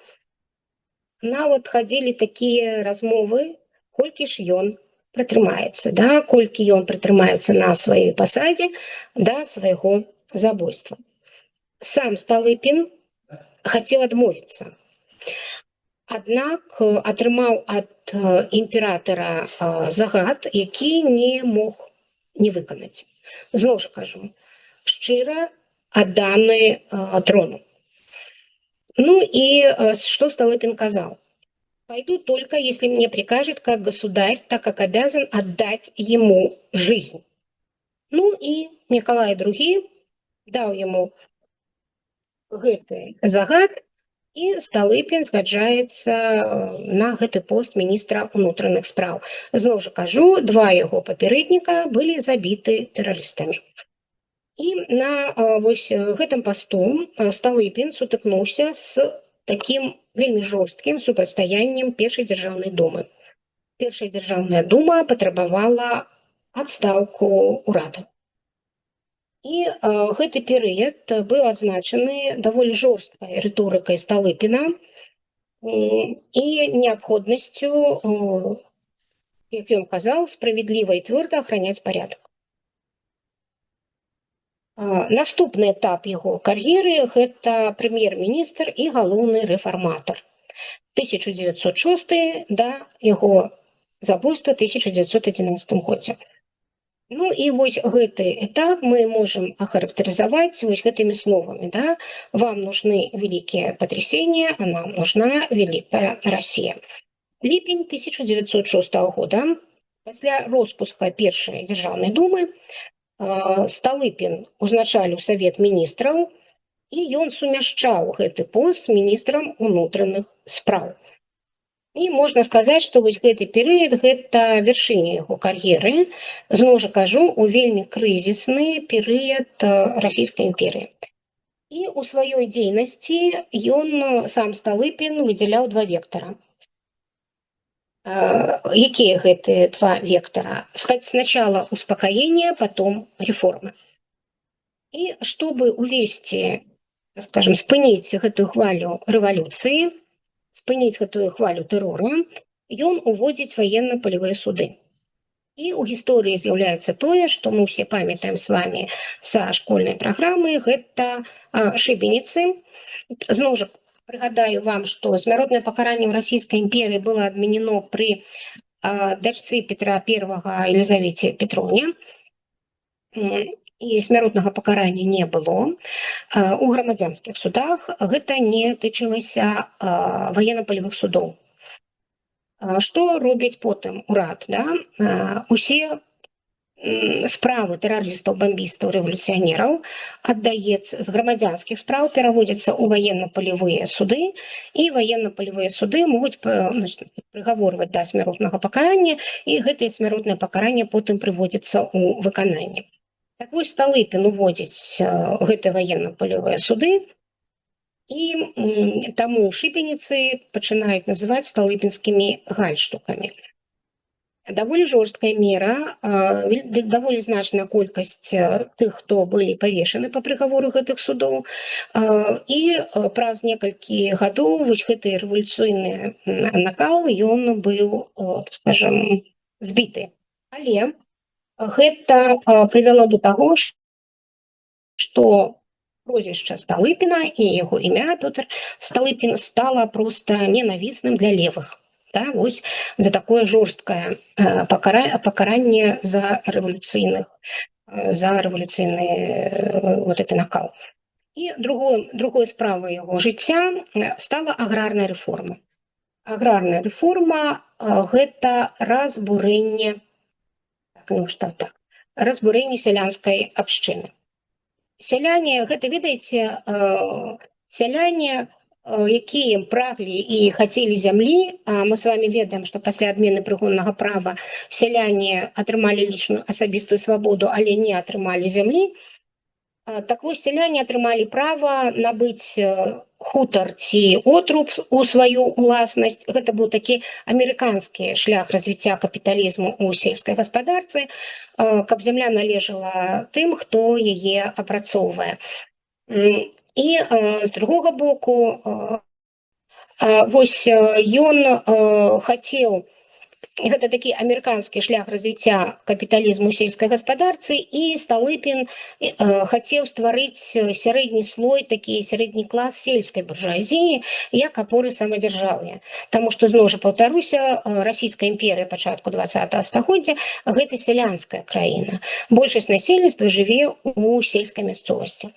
нават хадзілі такія размовы, колькі ж ён пратрымаецца, колькі ён пратрымаецца на сваёй пасадзе да свайго забойства. Сам Сталыпін хацеў адмовіцца, аднак атрымаў ад імператара загад, які не мог не выканаць. Зноў жа кажу, шчыра адданы трону. И что Столыпин сказал? Пойду только, если мне прикажет как государь, так как обязан отдать ему жизнь. И Николай II дал ему гэты загад, і Сталыпін згаджаецца на гэты пост міністра ўнутраных спраў. Зноў жа кажу, два яго папярэдніка былі забіты тэрарыстамі. І на вось гэтым пасту Сталыпін сутыкнуўся з такім вельмі жорсткім супрацьстаяннем першай дзяржаўнай думы. Першая дзяржаўная дума патрабавала адстаўку ўраду. І гэты перыяд быў азначаны даволі жорсткай рыторыкай Сталыпіна і неабходнасцю, як ён казаў, справядліва і твёрда ахраняць парядак. Наступны этап яго кар'еры – гэта прэм'ер-міністр і галоўны рэфарматар. 1906 да яго забойства 1911 годзе. І вось гэты этап мы можам ахарактарызаваць вось гэтымі словамі. Вам нужны великие потрясения, а нам нужна великая Россия. Ліпень 1906 года, пасля роспуска першай дзяржаўнай думы, Сталыпін узначаліў Савет міністраў, і ён сумяшчаў гэты пост з міністрам унутраных спраў. І можна сказаць, што вось гэты перыяд – гэта вяршыня яго кар'еры, зноў жа кажу, у вельмі крызісны перыяд Расійскай імперіі. І ў сваёй дзейнасці ён, сам Сталыпін, выдзяляў два вектара. Якія гэтыя два вектара? Сначала успокоение, потом реформы. І чтобы увесці, скажем, спыніць гэтую хвалю рэвалюцыі, спыніць гэтую хвалю тэрора, ён уводзіць ваенна-палявыя суды. І ў гісторыі з'яўляецца тое, што мы ўсе памятаем з вами са школьнай праграмы, гэта шыбеніцы. Зноў жа прыгадаю вам, што смяротнае пакаранне ў расійскай імперыі было адменено пры дачцы Петра I Елізавеце Петроўне. І смяротнага пакарання не было. У грамадзянскіх судах гэта не тычылася ваенна-палявых судоў. Што робіць потым урад? Усе справы тэрарыстаў, бамбістаў, рэвалюцыянераў аддаецца з грамадзянскіх спраў, пераводзяцца ў ваенна-палявыя суды, і ваенна-палявыя суды могуць прыгаворваць да смяротнага пакарання, і гэтае смяротнае пакаранне потым прыводзіцца ў выкананне. Так вось Сталыпін уводзіць гэтыя ваенна-палявыя суды, і таму шыбеніцы пачынаюць называць сталыпінскімі гальштукамі. Даволі жорсткая мера, даволі значная колькасць тых, хто былі павешаны па прыгавору гэтых судоў, і праз некалькі гадоў вось гэты рэвалюцыйны накал, ён быў, скажам, збіты. Але гэта прывяло да таго, што прозвішча Сталыпіна і яго імя Пётр Сталыпін стала проста ненавісным для левых. Вось за такое жорсткае пакаранне за рэвалюцыйны вот гэты накал. І другой справай яго жыцця стала аграрная рэформа. Аграрная рэформа гэта разбурэнне сялянскай абшчыны. Сяляне, гэта, ведаеце, сяляне, якія праглі і хацелі зямлі, а мы з вами ведаем, што пасля адмены прыгоннага права сяляне атрымалі лічную асабістую свабоду, але не атрымалі зямлі. Так вось, сяляне атрымалі права набыць хутар ці отруб у сваю ўласнасць. Гэта быў такі амерыканскі шлях развіцця капіталізму ў сельскай гаспадарцы, каб зямля належала тым, хто яе апрацоўвае. І з другога боку, вось ён хацеў, гэта такі амерыканскі шлях развіцця капіталізму ў сельскай гаспадарцы, і Сталыпін хацеў стварыць сярэдні слой, такі сярэдні клас сельскай буржуазіі, як апоры самадзяржаўя. Таму што, зноў жа паўтаруся, расійская імперыя пачатку 20-го стагоддзя гэта сялянская краіна. Большасць насельніцтва жыве ў сельскай мясцовасці.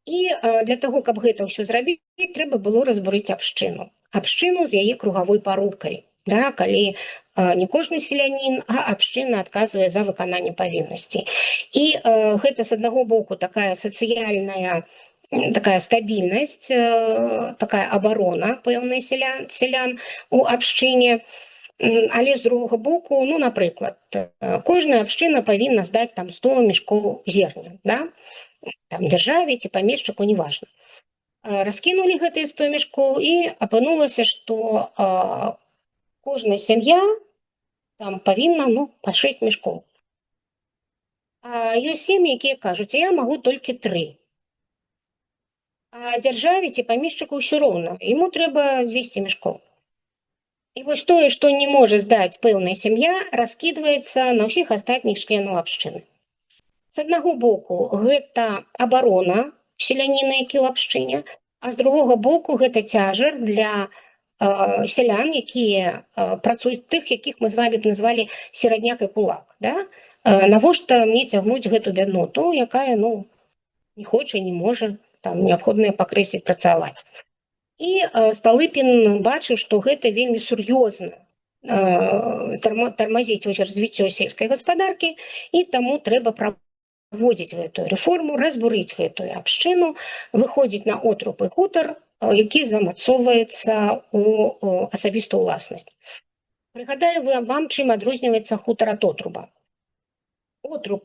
І для таго, каб гэта ўсё зрабіць, трэба было разбурыць абшчыну. Абшчыну з яе кругавой парукай, калі не кожны селянін, а абшчына адказвае за выкананне павіннасцей. І гэта, з аднаго боку, такая сацыяльная, такая стабільнасць, такая абарона пэўная сялян у абшчыне. Але з другога боку, напрыклад, кожная абшчына павінна здаць там 100 мешкоў зерня, там дзяржаве ці памешчыку, неважна. Раскінулі гэтыя 100 мешкоў, і апынулася, што кожная сям'я там павінна па 6 мешкоў. А ёсць сем'і, якія кажуць, я магу толькі 3. А дзяржаве ці памешчыку ўсё роўна, яму трэба 200 мешкоў. І вось тое, што не можа здаць пэўная сям'я, раскідваецца на ўсіх астатніх членаў абшчыны. З аднаго боку, гэта абарона селяніна, які ў абшчыне, а з другога боку, гэта цяжар для сялян, якія працуюць тых, якіх мы з вами б назвалі серадняк і кулак. Навошта мне цягнуць гэту бядноту, якая, не хоча, не можа, там неабходна пакрэсіць працаваць. І Сталыпін бачыў, што гэта вельмі сур'ёзна тармазіць развіццё сельскай гаспадаркі, і таму трэба праводзіць гэтую рэформу, разбурыць гэтую абшчыну, выходзіць на отруб і хутар, які замацоўваецца ў асабістую ўласнасць. Прыгадаю вам, чым адрозніваецца хутар ад отруба. Отруб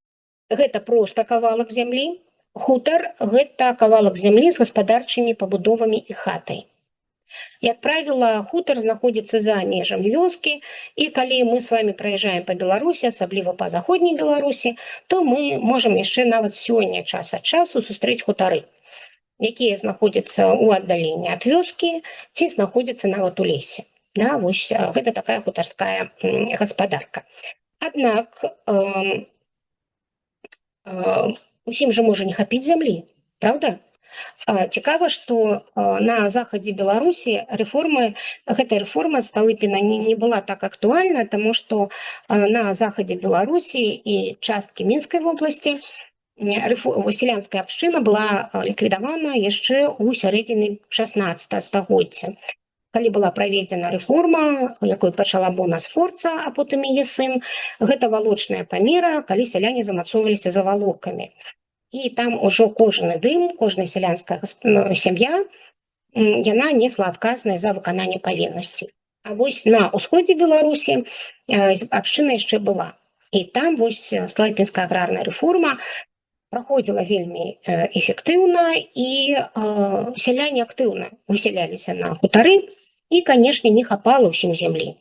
– гэта проста кавалак зямлі, хутар – гэта кавалак зямлі з гаспадарчымі пабудовамі і хатай. Як правіла, хутар знаходзіцца за межамі вёскі, і калі мы з вами праязджаем па Беларусі, асабліва па заходняй Беларусі, то мы можам яшчэ нават сёння час ад часу сустрэць хутары, якія знаходзяцца ў аддаленні ад вёскі ці знаходзяцца нават у лесе. Вось гэта такая хутарская гаспадарка. Аднак усім жа можа не хапіць зямлі, праўда? Цікава, што на захадзе Беларусі гэтая рэформа Сталыпіна не была так актуальна, таму што на захадзе Беларусі і часткі Мінскай вобласці сялянская абшчына была ліквідавана яшчэ ў сярэдзіне 16 стагоддзя. Калі была праведзена рэформа, якой пачала Бона Сфорца, а потым яе сын, гэта валочная памера, калі сяляне замацоўваліся за валокамі. І там ужо кожны дым, кожная сялянская сям'я, яна несла адказнасць за выкананне павіннасцей. А вось на ўсходзе Беларусі абшчына яшчэ была. І там вось Сталыпінская аграрная рэформа праходзіла вельмі эфектыўна, і сяляне актыўна высяляліся на хутары, і, канешне, не хапала ўсім зямлі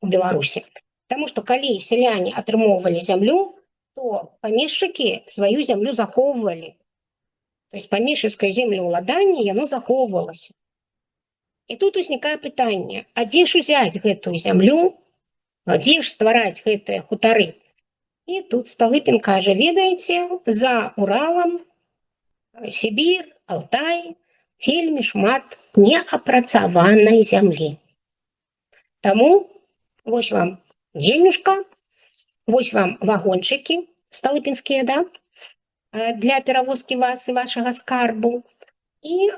у Беларусі. Таму што калі сяляне атрымоўвалі зямлю, то памешчыкі сваю зямлю захоўвалі. То есть памешчыцкае землеўладанне, яно захоўвалася. І тут узнікае пытанне, а дзе ж узяць гэтую зямлю, дзе ж ствараць гэтыя хутары? І тут Сталыпін кажа, ведаеце, за Уралам, Сібір, Алтай, вельмі шмат неапрацаванай зямлі. Таму вось вам денежка, вось вам вагончыкі сталыпінскія, да, для перавозкі вас і вашага скарбу. І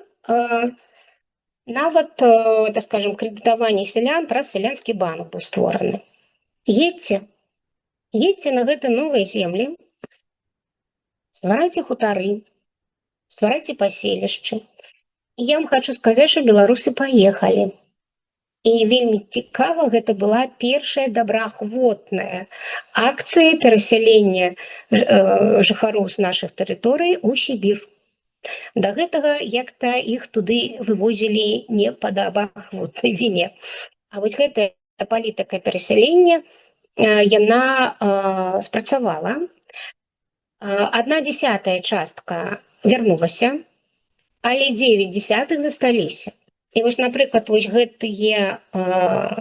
нават, так скажем, крэдытаванне сялян праз сялянскі банк быў створаны. Едьце на гэты новыя землі, стварайце хутары, стварайце паселішчы. І я вам хочу сказаць, што беларусы паехалі. І вельмі цікава, гэта была першая добраахвотная акцыя перасялення жыхароў з нашых тэрыторый у Сібір. Да гэтага як-то іх туды вывозілі не па добраахвотнай віне. А вось гэтая палітыка перасялення, яна спрацавала. 1/10 частка вярнулася, але 9/10 засталіся. І вось, напрыклад, вось гэтыя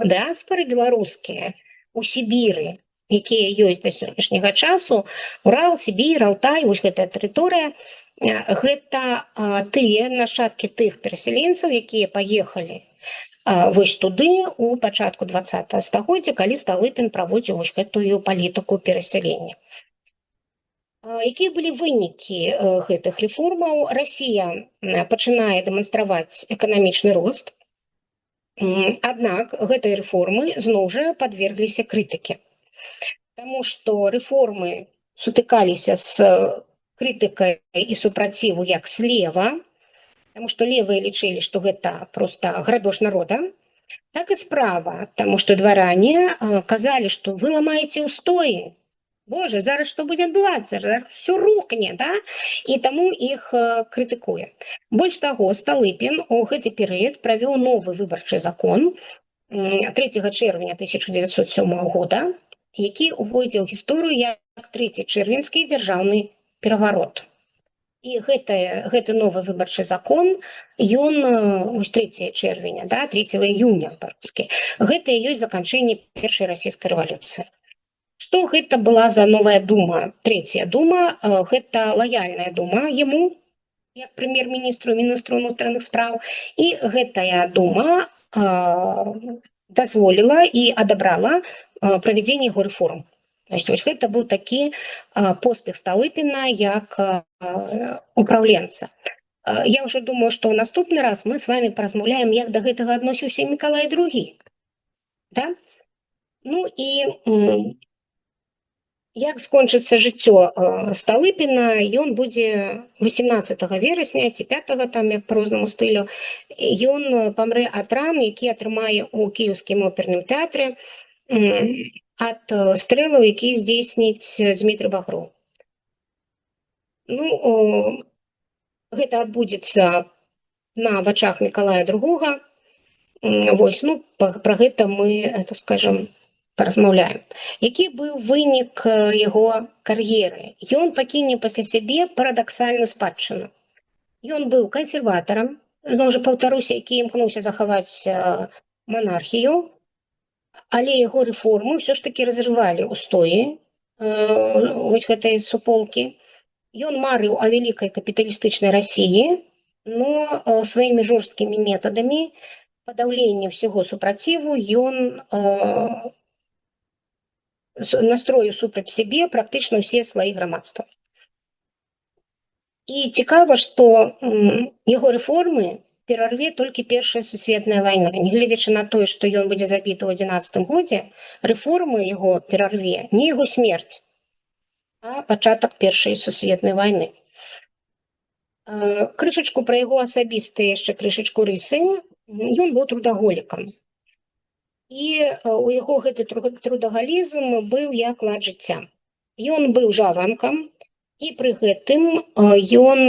дыаспары беларускія у Сібіры, якія ёсць да сённяшняга часу, Урал, Сібір, Алтай, вось гэтая тэрыторыя, гэта тыя нашчадкі тых перасяленцаў, якія паехалі вось туды у пачатку 20 стагоддзя, калі Сталыпін праводзіў вось гэтую палітыку перасялення. Якія былі вынікі гэтых рэформаў? Расія пачынае дэманстраваць эканамічны рост, аднак гэтыя рэформы зноў жа падвергліся крытыке, таму што рэформы сутыкаліся з крытыкай і супраціву як слева, таму што левыя лічылі, што гэта проста грабеж народа, так і справа, таму што дваране казалі, што вы ламаеце ўстоі. Боже, зараз што будзе адбывацца? Зараз ўсё рухне, да? І таму іх крытыкуе. Больш таго, Сталыпін у гэты перыяд правёў новы выбарчы закон 3 чэрвеня 1907 года, які ўвойдзе ў гісторыю як 3 чэрвеньскі дзяржаўны пераварот. І гэты новы выбарчы закон, ён, вось 3 чэрвеня, да, 3 июня па-рускі, гэта і ёсць заканчэнне першай расійскай рэвалюцыі. Што гэта была за новая дума? Трэцяя дума, гэта лаяльная дума яму, як прэм'ер-міністру, міністру ўнутраных спраў. І гэтая дума дазволіла і адабрала правядзенне яго рэформ. Вось гэта быў такі поспех Сталыпіна як управленца. Я ўжо думаю, што ў наступны раз мы з вами паразмаўляем, як да гэтага адносіўся Мікалай II. Да? Ну і як скончыцца жыццё Сталыпіна, ён будзе 18 верасня ці 5, там як па-рознаму стылю, ён памрэ ад ран, які атрымае ў кіеўскім оперным тэатры ад стрэлаў, які здзейсніць Дзмітрый Багроў. Ну, гэта адбудзецца на вачах Мікалая II. Вось, ну, пра гэта мы, так скажем, паразмаўляем. Які быў вынік яго кар'еры? Ён пакіне пасля сябе парадаксальную спадчыну. Ён быў кансерватарам, зноў жа паўтаруся, які імкнуўся захаваць манархію, але яго рэформы ўсё ж такі разрывалі устоі вось гэтай суполкі. Ён марыў о вялікай капіталістычнай Расіі, но сваімі жорсткімі метадамі падаўлення ўсяго супраціву ён настроіў супраць сябе практычна ўсе слаі грамадства. І цікава, што яго рэформы перарве толькі Першая сусветная вайна. Нягледзячы на тое, што ён будзе забіты ў 11 годзе, рэформы яго перарве не яго смерць, а пачатак Першай сусветнай вайны. Крышачку пра яго асабістыя яшчэ крышачку рысы. Ён быў трудаголікам. І у яго гэты трудагалізм быў як лад жыцця. Ён быў жаvanкам, і пры гэтым ён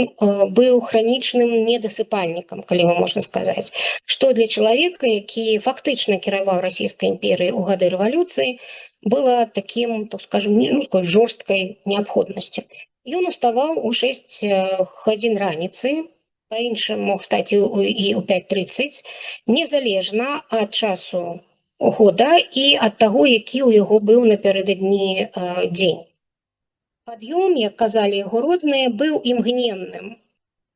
быў хранічным недасыпальнікам, калі можна сказаць, што для чалавека, які фактычна кіраваў расійскай імперыяй у гады рэвалюцыі, было такім, так скажем, такой жорсткай неабходнасцю. Ён уставаў у 6 гадзін раніцы, па-іншаму мог стаць і ў 5:30, незалежна ад часу года і ад таго, які ў яго быў напярэдадні дзень. Пад'ём, як казалі яго родныя, быў імгненным,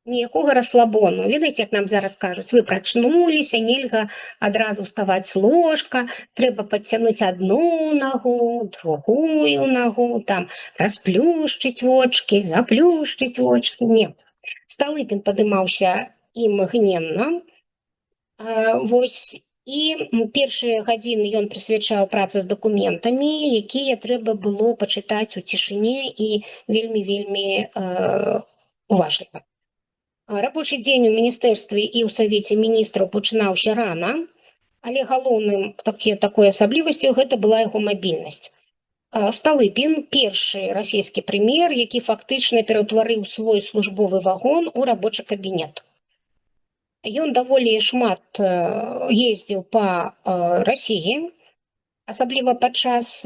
ніякога расслабону. Ведаеце, як нам зараз кажуць, вы прачнуліся, нельга адразу ўставаць з ложка, трэба падцягнуць адну нагу, другую нагу, там расплюшчыць вочкі, заплюшчыць вочкі. Не. Сталыпін падымаўся імгненна. Вось. І першыя гадзіны ён прысвячаў працы з дакументамі, якія трэба было пачытаць у цішыні і вельмі уважліва. Рабочы дзень у міністэрстве і ў савеце міністраў пачынаўся рана, але галоўным такой асаблівасцю гэта была яго мабільнасць. Сталыпін першы расійскі прэм'ер, які фактычна пераўтварыў свой службовы вагон у рабочы кабінет. Ён даволі шмат ездзіў па Расіі, асабліва падчас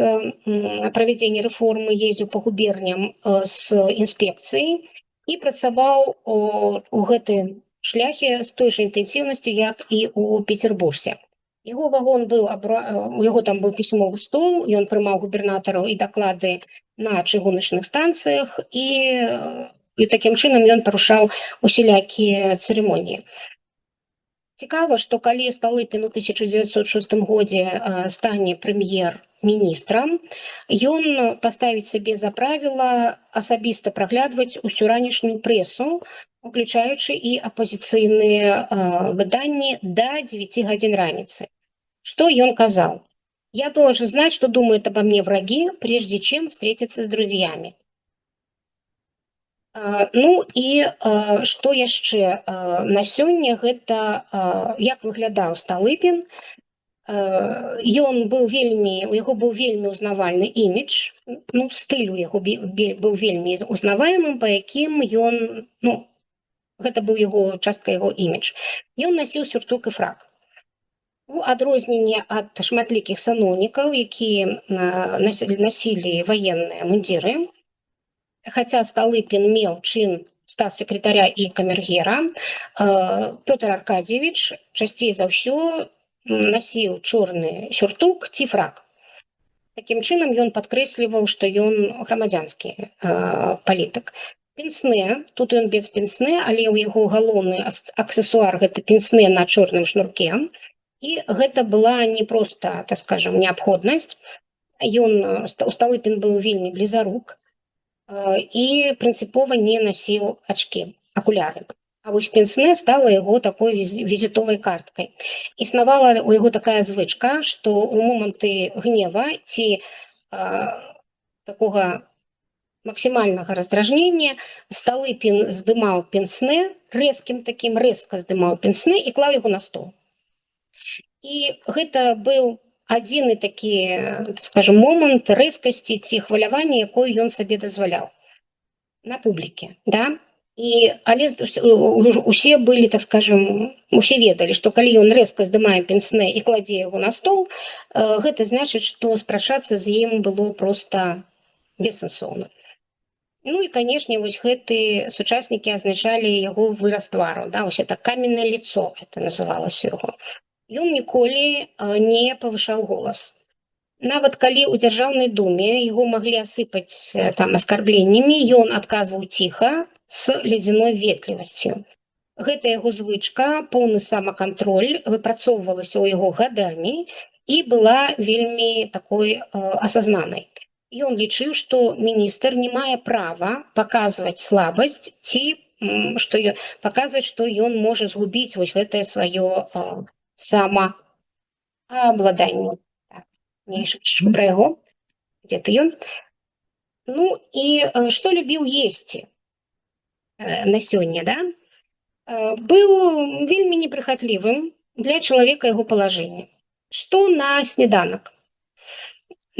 правядзення рэформы ездзіў па губерням з інспекцыяй і працаваў у гэтым шляхе з той жа інтэнсіўнасцю, як і ў Петербурсе. Яго вагон быў, у яго там быў пісьмовы стол, ён прымаў губернатараў і даклады на чыгуначных станцыях, і такім чынам ён парушаў усялякія цырымоніі. Цікава, што калі Сталыпін у 1906 годзе стане прэм'ер-міністрам, ён паставіць сабе за правіла асабіста праглядваць усю ранішнюю прэсу, уключаючы і апозіцыйныя выданні да 9 гадзін раніцы. Что ён казаў? Я должен знать, что думают обо мне враги, прежде чем встретиться с друзьями. Ну і што яшчэ на сёння, гэта як выглядаў Сталыпін. Ён быў вельмі, у яго быў вельмі узнавальны імідж, ну, стыль у яго быў вельмі узнаваемым, па якім ён, ну, гэта быў яго частка яго імідж. Ён насіў сюртук і фрак. У адрозненне ад шматлікіх сановнікаў, якія насілі ваенныя мундзіры, хаця Сталыпін меў чын статс-сакратаря і камергера, Пётр Аркадьевич часцей за ўсё насіў чорны сюртук ці фрак. Такім чынам ён падкрэсліваў, што ён грамадзянскі палітык. Пенснэ, тут ён без пенснэ, але ў яго галоўны аксесуар гэта пенснэ на чорным шнурке. І гэта была не проста, так скажем, неабходнасць. У Сталыпін быў вельмі блізарук і прынцыпова не насіў ачкі, акуляры. А вось пенснэ стала яго такой візітовай карткай. Існавала у яго такая звычка, што ў моманты гнева ці такога максімальнага раздражнення Сталыпін здымаў пенснэ, рэзка здымаў пенснэ і клаў яго на стол. І гэта быў адзіны такі, скажем, момант рэзкасці ці хвалявання, якое ён сабе дазваляў на публіке, да? Але усе былі, так скажем, усе ведалі, што калі ён рэзка здымае пенснэ і кладзе яго на стол, гэта значыць, што спрачацца з ім было проста бессэнсоўна. Ну і, канешне, вось гэты сучаснікі азначалі яго выраз твару, да? Вось это каменнае лицо, это называлася яго. Ён ніколі не павышаў голас. Нават калі ў дзяржаўнай думе яго маглі асыпаць там аскарбленнямі, ён адказваў ціха з ледзяной ветлівасцю. Гэта яго звычка, поўны самакантроль выпрацоўвалася ў яго гадамі і была вельмі такой асазнанай. Ён лічыў, што міністр не мае права паказваць слабасць ці паказваць, што ён можа згубіць вось гэтае сваё самаабладанне. Так, нешта пра яго. Дзе ты ён? Ну і што любіў есці на сёння, да? Быў вельмі непрыхатлівым для чалавека яго палажэння. Што на сніданак?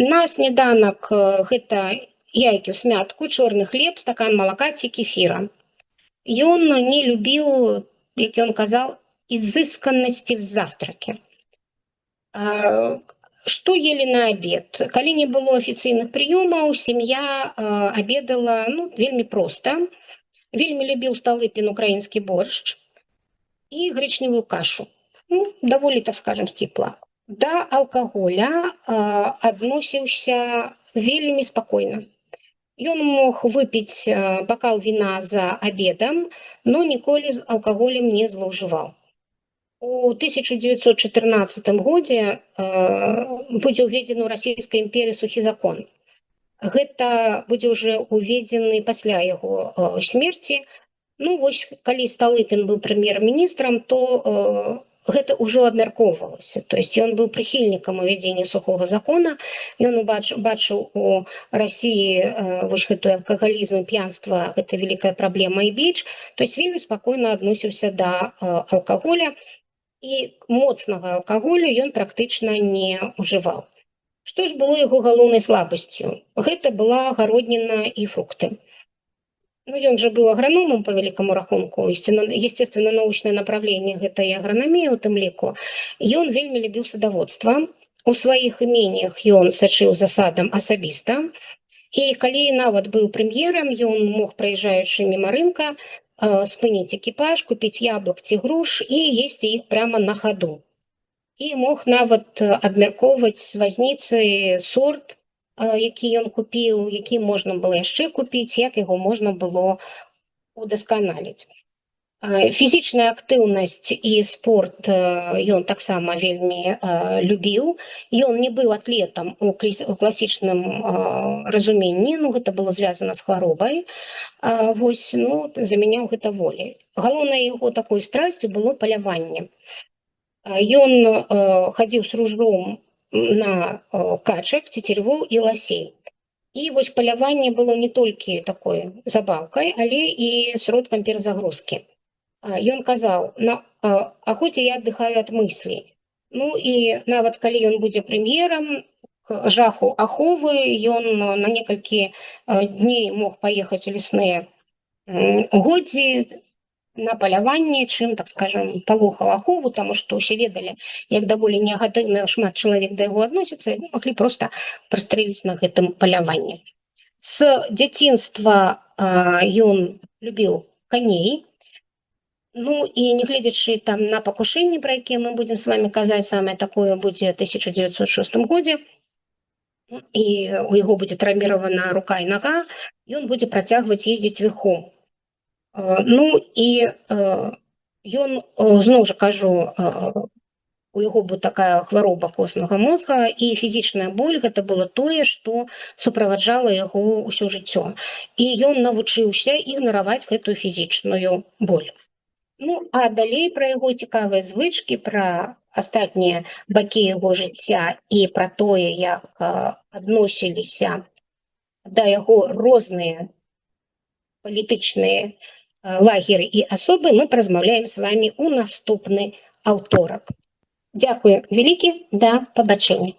На сніданак гэта яйкі ў смятку, чорны хлеб, стакан малака ці кефіра. Ён не любіў, як ён казаў, изысканнасці в завтраке. Што елі на абед? Калі не было афіцыйных прыёмаў, сям'я абедала вельмі проста. Вельмі любіў Сталыпін украінскі боршч і грэчневую кашу. Даволі, так скажем, сціпла. Да алкаголя адносіўся вельмі спакойна. Ён мог выпіць бакал віна за абедам, но ніколі з алкаголем не злоўжываў. У 1914 годзе будзе ўведзены ў расійскай імперыі сухі закон. Гэта будзе ўжо уведзены пасля яго смерці. Вось, калі Сталыпін быў прэм'ер-міністрам, то гэта ўжо абмяркоўвалася. То есть ён быў прыхільнікам увядзення сухога закона, ён бачыў у Расіі вось гэты алкагалізм і п'янства, гэта вялікая праблема і біч, то есть вельмі спакойна адносіўся да алкаголя, і моцнага алкаголю ён практычна не ўжываў. Што ж было яго галоўнай слабасцю? Гэта была гародніна і фрукты. Ён жа быў аграномам по вялікаму рахунку, естественно-научнае направленне гэта і агранамія у тым ліку. Ён вельмі любіў садаводства. У сваіх іменнях ён сачыў за садам асабіста. І калі нават быў прэм'ерам, ён мог, праязджаючы міма рынка, спыніць экіпаж, купіць яблык ці груш і есці іх прямо на хаду. І мог нават абмяркоўваць з вазніцы сорт, які ён купіў, які можна было яшчэ купіць, як яго можна было удасканаліць. Фізічная актыўнасць і спорт ён таксама вельмі любіў. Ён не быў атлетам у класічным разуменні, гэта было звязана з хваробай. Вось, замяняў гэта волей. Галоўнай яго такой страсцю было паляванне. Ён хадзіў з ружжом на качак, цецервоў і ласей. І вось паляванне было не толькі такой забаўкай, але і сродкам перазагрузкі. Ён казаў: на охоте я отдыхаю от мыслей. І нават калі ён будзе прэм'ерам, к жаху аховы ён на некалькі дней мог паехаць у лесныя угоддзі на паляванне, чым, так скажем, палохаў ахову, таму што ўсе ведалі, як даволі негатыўна шмат чалавек да яго адносіцца, і маглі проста прастрэліць на гэтым паляванні. З дзяцінства ён любіў каней. І нягледзячы там на пакушэнні, пра якія мы будзем з вами казаць, самае такое будзе ў 1906 годзе, і у яго будзе травміравана рука і нага, ён будзе працягваць ездзіць верхом. І ён, зноў жа кажу, у яго была такая хвароба костнага мозга, і фізічная боль гэта было тое, што суправаджала яго ўсё жыццё. І ён навучыўся ігнараваць гэтую фізічную боль. А далей пра яго цікавыя звычкі, пра астатнія бакі яго жыцця і пра тое, як адносіліся да яго розныя палітычныя лагеры і асобы, мы паразмаўляем з вами ў наступны аўторак. Дзякую вялікі, да пабачэння.